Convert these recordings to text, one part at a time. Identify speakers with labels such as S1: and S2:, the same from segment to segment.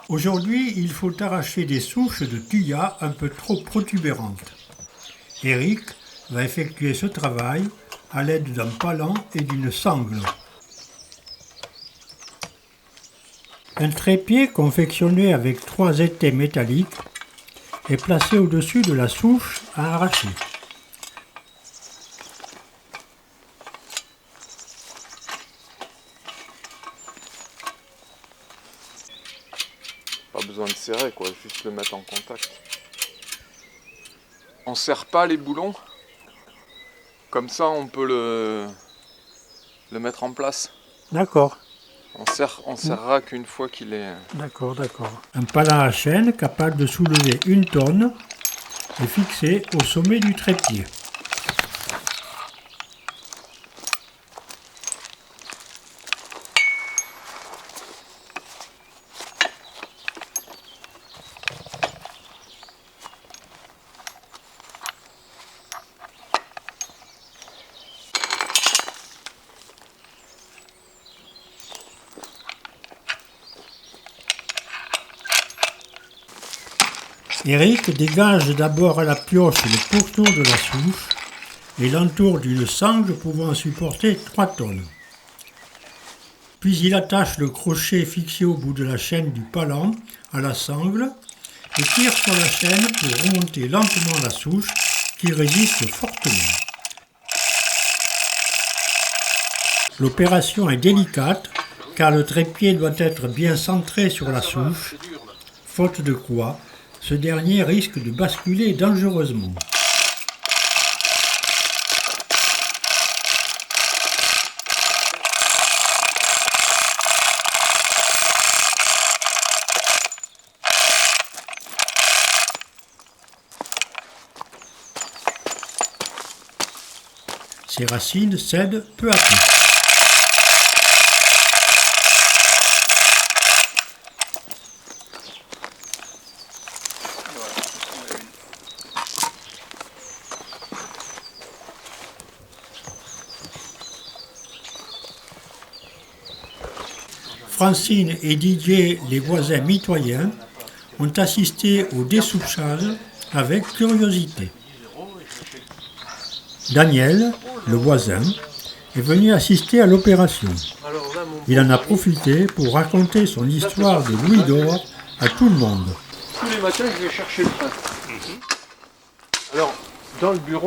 S1: Aujourd'hui, il faut arracher des souches de thuya un peu trop protubérantes. Eric va effectuer ce travail à l'aide d'un palan et d'une sangle. Un trépied confectionné avec 3 étais métalliques est placé au-dessus de la souche à arracher.
S2: Pas besoin de serrer quoi, juste le mettre en contact. On serre pas les boulons. Comme ça on peut le mettre en place.
S1: D'accord.
S2: On serrera qu'une fois qu'il est...
S1: D'accord. Un palan à chaîne capable de soulever 1 tonne est fixé au sommet du trépied. Eric dégage d'abord à la pioche le pourtour de la souche et l'entoure d'une sangle pouvant supporter 3 tonnes. Puis il attache le crochet fixé au bout de la chaîne du palan à la sangle et tire sur la chaîne pour remonter lentement la souche qui résiste fortement. L'opération est délicate car le trépied doit être bien centré sur la souche, faute de quoi ce dernier risque de basculer dangereusement. Ces racines cèdent peu à peu. Francine et Didier, les voisins mitoyens, ont assisté au dessouchage avec curiosité. Daniel, le voisin, est venu assister à l'opération. Il en a profité pour raconter son histoire de louis d'or à tout le monde.
S3: Tous les matins, je vais chercher le pain. Alors, dans le bureau,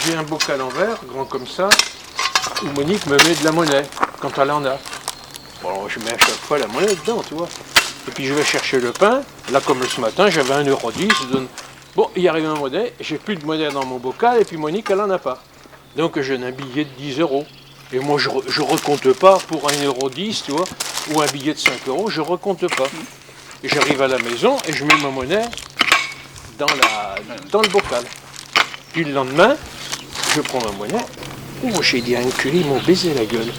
S3: j'ai un bocal en verre, grand comme ça, où Monique me met de la monnaie, quand elle en a. Bon, alors, je mets à chaque fois la monnaie dedans, tu vois. Et puis je vais chercher le pain. Là, comme ce matin, j'avais 1,10 €. Je donne... Bon, il arrive un monnaie, j'ai plus de monnaie dans mon bocal, et puis Monique, elle en a pas. Donc, j'ai un billet de 10 €. Et moi, je recompte pas pour 1,10 €, tu vois, ou un billet de 5 €, je recompte pas. Et j'arrive à la maison, et je mets ma monnaie dans le bocal. Puis le lendemain, je prends ma monnaie. Oh, j'ai dit à un culé, ils m'ont baisé la gueule.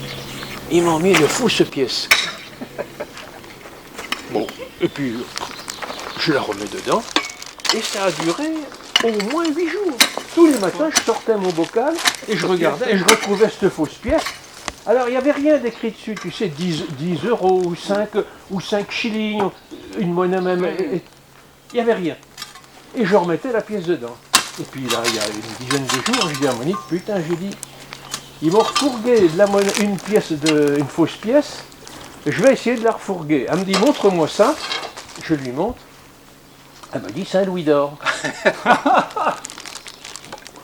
S3: Ils m'ont mis une fausse pièce. Bon, et puis je la remets dedans. Et ça a duré au moins 8 jours. Tous les matins, je sortais mon bocal et je regardais et je retrouvais cette fausse pièce. Alors, il n'y avait rien d'écrit dessus, tu sais, 10 € ou 5 shillings, une monnaie même. Il n'y avait rien. Et je remettais la pièce dedans. Et puis là, il y a une dizaine de jours, je dis à Monique, putain, j'ai dit, ils m'ont refourgué de la monnaie, une fausse pièce, et je vais essayer de la refourguer. Elle me dit, montre-moi ça. Je lui montre. Elle m'a dit, c'est un louis d'or.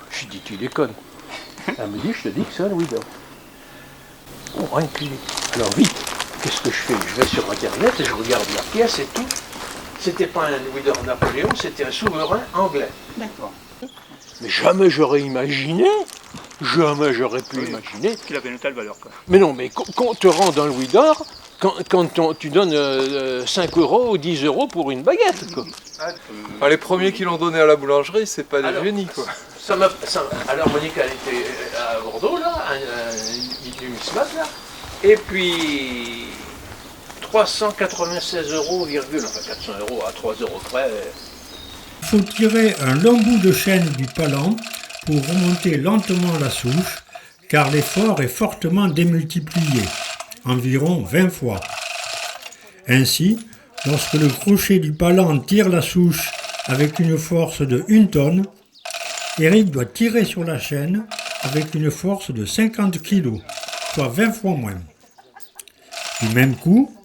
S3: Je dis, tu déconnes. Elle me dit, je te dis que c'est un louis d'or. Oh, rien que lui. Alors vite, qu'est-ce que je fais? Je vais sur Internet et je regarde la pièce et tout. C'était pas un louis d'or Napoléon, c'était un souverain anglais.
S4: D'accord.
S3: Mais jamais j'aurais imaginé, jamais j'aurais pu imaginer.
S4: Qu'il avait une telle valeur, quoi.
S3: Mais non, mais quand on te rend un louis d'or, quand tu donnes 5 € ou 10 € pour une baguette, quoi.
S2: Ah, les premiers qui l'ont donné à la boulangerie, c'est pas des génies quoi.
S3: Alors Monique, elle était à Bordeaux, là, du MISMAT, là, et puis 396 €, enfin 400 € à 3 € près.
S1: Il faut tirer un long bout de chaîne du palan pour remonter lentement la souche, car l'effort est fortement démultiplié. environ 20 fois. Ainsi, lorsque le crochet du palan tire la souche avec une force de 1 tonne, Eric doit tirer sur la chaîne avec une force de 50 kg, soit 20 fois moins. Du même coup,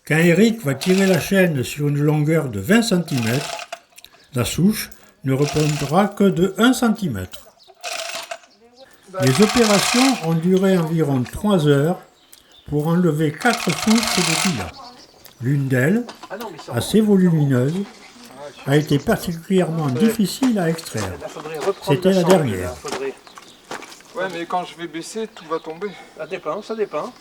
S1: quand Eric va tirer la chaîne sur une longueur de 20 cm, la souche ne répondra que de 1 cm. Les opérations ont duré environ 3 heures pour enlever 4 souches de filat. L'une d'elles, assez volumineuse, a été particulièrement difficile à extraire. C'était la dernière.
S2: Ouais, mais quand je vais baisser, tout va tomber.
S3: Ça dépend, ça dépend.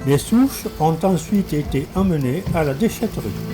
S1: Les souches ont ensuite été emmenées à la déchetterie.